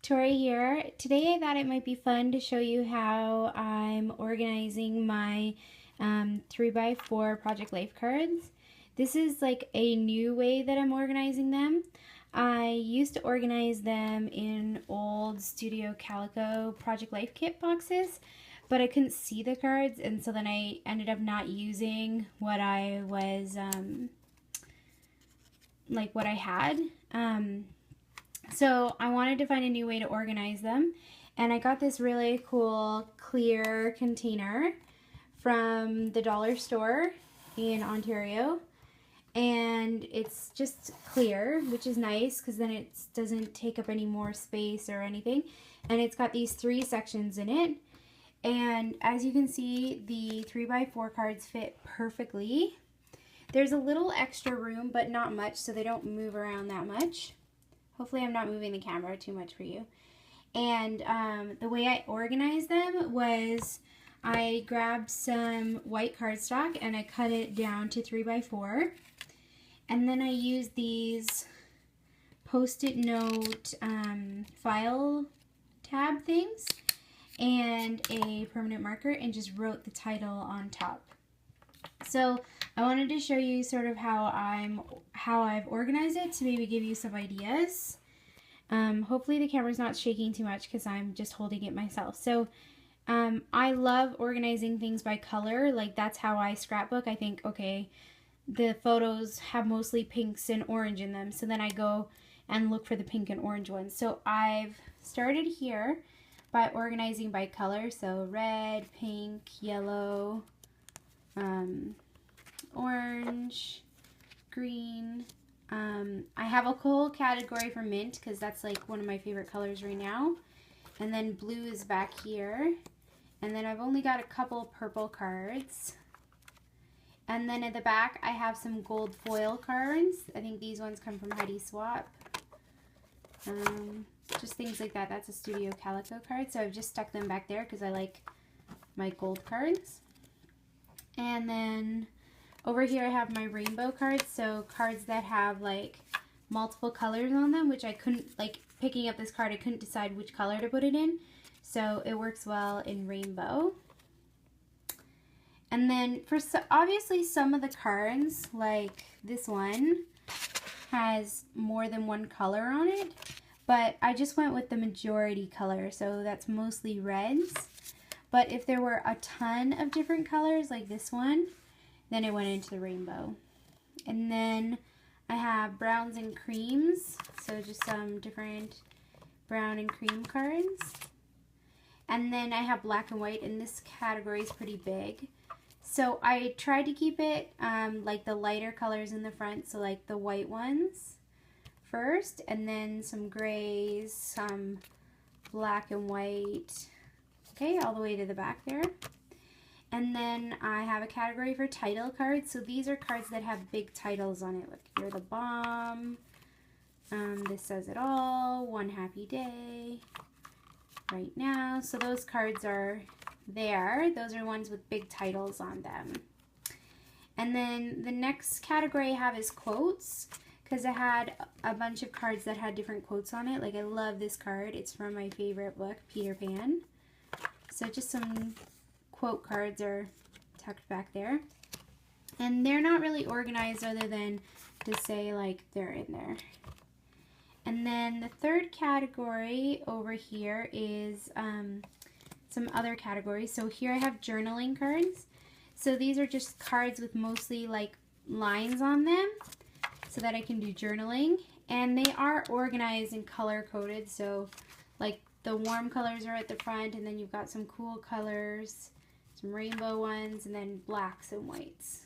Tori here. Today I thought it might be fun to show you how I'm organizing my 3x4 Project Life cards. This is like a new way that I'm organizing them. I used to organize them in old Studio Calico Project Life kit boxes, but I couldn't see the cards, and so then I ended up not using what I was what I had. So I wanted to find a new way to organize them, and I got this really cool clear container from the dollar store in Ontario, and it's just clear, which is nice because then it doesn't take up any more space or anything, and it's got these 3 sections in it, and as you can see, the 3x4 cards fit perfectly. There's a little extra room, but not much, so they don't move around that much. Hopefully I'm not moving the camera too much for you. And the way I organized them was I grabbed some white cardstock and I cut it down to 3x4. And then I used these Post-it note file tab things and a permanent marker and just wrote the title on top. So I wanted to show you sort of how I've organized it to maybe give you some ideas. Hopefully the camera's not shaking too much because I'm just holding it myself. So I love organizing things by color. Like, that's how I scrapbook. I think, okay, the photos have mostly pinks and orange in them, so then I go and look for the pink and orange ones. So I've started here by organizing by color. So red, pink, yellow, orange, green. I have a whole category for mint because that's like one of my favorite colors right now. And then blue is back here. And then I've only got a couple purple cards. And then at the back I have some gold foil cards. I think these ones come from Heidi Swap. Just things like that. That's a Studio Calico card. So I've just stuck them back there because I like my gold cards. And then over here I have my rainbow cards, so cards that have like multiple colors on them, which I couldn't, like picking up this card, I couldn't decide which color to put it in, so it works well in rainbow. And then for obviously some of the cards, like this one, has more than one color on it, but I just went with the majority color, so that's mostly reds. But if there were a ton of different colors, like this one, then it went into the rainbow. And then I have browns and creams, so just some different brown and cream cards. And then I have black and white, and this category is pretty big. So I tried to keep it like the lighter colors in the front, so like the white ones first, and then some grays, some black and white. Okay, all the way to the back there. And then I have a category for title cards. So these are cards that have big titles on it. Like, You're the Bomb, This Says It All, One Happy Day, Right Now. So those cards are there. Those are ones with big titles on them. And then the next category I have is quotes, because I had a bunch of cards that had different quotes on it. Like, I love this card. It's from my favorite book, Peter Pan. So just some quote cards are tucked back there. And they're not really organized other than to say like they're in there. And then the third category over here is some other categories. So here I have journaling cards. So these are just cards with mostly like lines on them so that I can do journaling. And they are organized and color coded. So like the warm colors are at the front, and then you've got some cool colors, some rainbow ones, and then blacks and whites.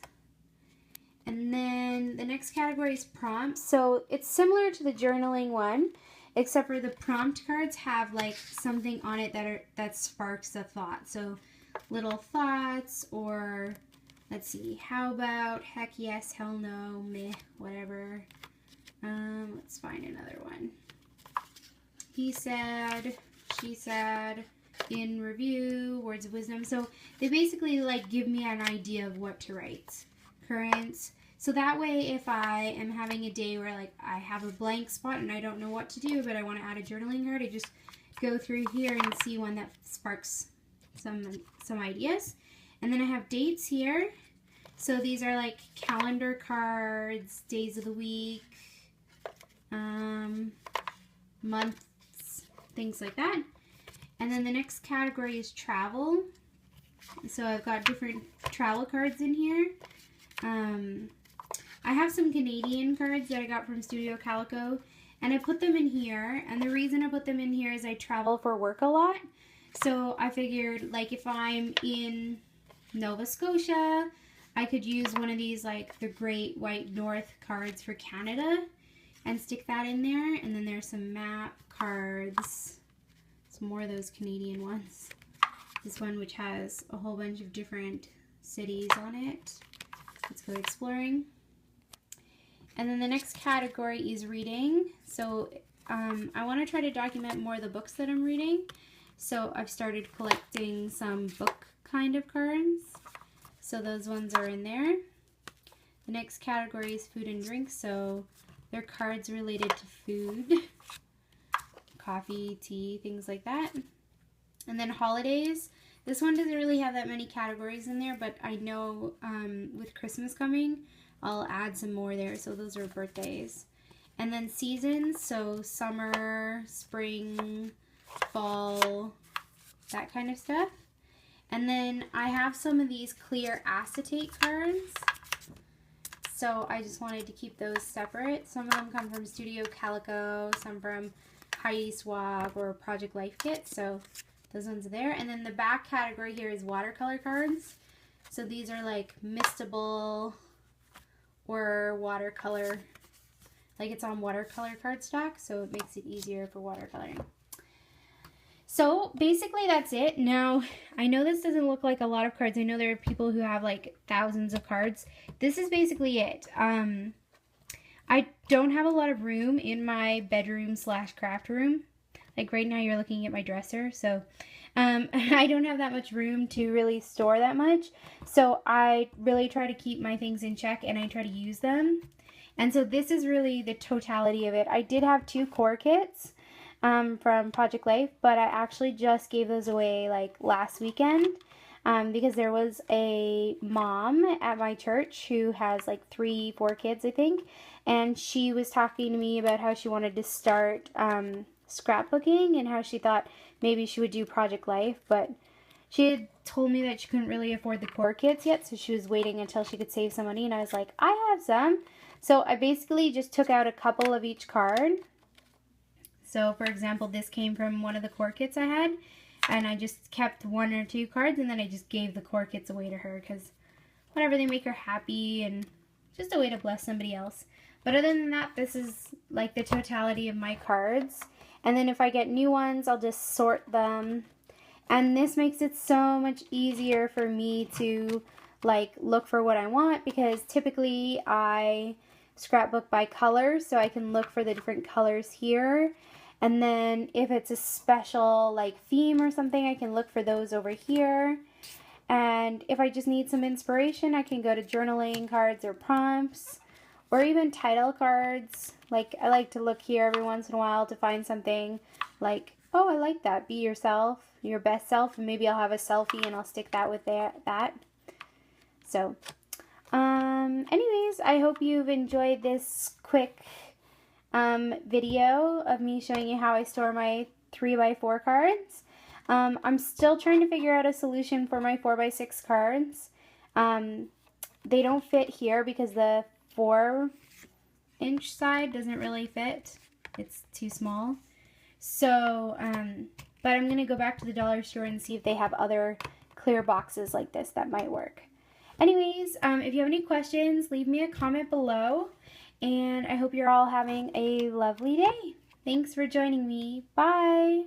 And then the next category is prompts. So it's similar to the journaling one, except for the prompt cards have like something on it that sparks a thought. So little thoughts, or let's see, how about, heck yes, hell no, meh, whatever. Let's find another one. He said, she said, in review, words of wisdom. So they basically like give me an idea of what to write. Currents. So that way, if I am having a day where like I have a blank spot and I don't know what to do, but I want to add a journaling card, I just go through here and see one that sparks some ideas. And then I have dates here. So these are like calendar cards, days of the week, months, things like that. And then the next category is travel. So I've got different travel cards in here. I have some Canadian cards that I got from Studio Calico, and I put them in here. And the reason I put them in here is I travel for work a lot. So I figured, like, if I'm in Nova Scotia, I could use one of these, like the Great White North cards for Canada, and stick that in there. And then there's some map cards, some more of those Canadian ones. This one, which has a whole bunch of different cities on it. Let's go exploring. And then the next category is reading. So I want to try to document more of the books that I'm reading. So I've started collecting some book kind of cards. So those ones are in there. The next category is food and drink. So they're cards related to food, coffee, tea, things like that. And then holidays. This one doesn't really have that many categories in there, but I know with Christmas coming, I'll add some more there. So those are birthdays. And then seasons, so summer, spring, fall, that kind of stuff. And then I have some of these clear acetate cards. So I just wanted to keep those separate. Some of them come from Studio Calico, some from Heidi Swapp or Project Life Kit. So those ones are there. And then the back category here is watercolor cards. So these are like mistable or watercolor, like it's on watercolor cardstock, so it makes it easier for watercoloring. So basically that's it. Now, I know this doesn't look like a lot of cards. I know there are people who have like thousands of cards. This is basically it. I don't have a lot of room in my bedroom / craft room. Like right now you're looking at my dresser, so I don't have that much room to really store that much. So I really try to keep my things in check and I try to use them. And so this is really the totality of it. I did have 2 core kits from Project Life, but I actually just gave those away like last weekend because there was a mom at my church who has like 3-4 kids, I think. And she was talking to me about how she wanted to start scrapbooking and how she thought maybe she would do Project Life, but she had told me that she couldn't really afford the core kits yet, so she was waiting until she could save some money, and I was like, I have some. So I basically just took out a couple of each card. So for example, this came from one of the core kits I had, and I just kept 1 or 2 cards, and then I just gave the core kits away to her, because whatever, they make her happy, and just a way to bless somebody else. But other than that, this is like the totality of my cards. And then if I get new ones, I'll just sort them. And this makes it so much easier for me to like look for what I want, because typically I scrapbook by color, so I can look for the different colors here. And then if it's a special like theme or something, I can look for those over here. And if I just need some inspiration, I can go to journaling cards or prompts, or even title cards. Like I like to look here every once in a while to find something like, oh, I like that. Be yourself, your best self. And maybe I'll have a selfie and I'll stick that with that. So, anyways, I hope you've enjoyed this quick video of me showing you how I store my 3x4 cards. I'm still trying to figure out a solution for my 4x6 cards. They don't fit here because the 4-inch side doesn't really fit. It's too small. So, but I'm going to go back to the dollar store and see if they have other clear boxes like this that might work. Anyways, if you have any questions, leave me a comment below. And I hope you're all having a lovely day. Thanks for joining me. Bye.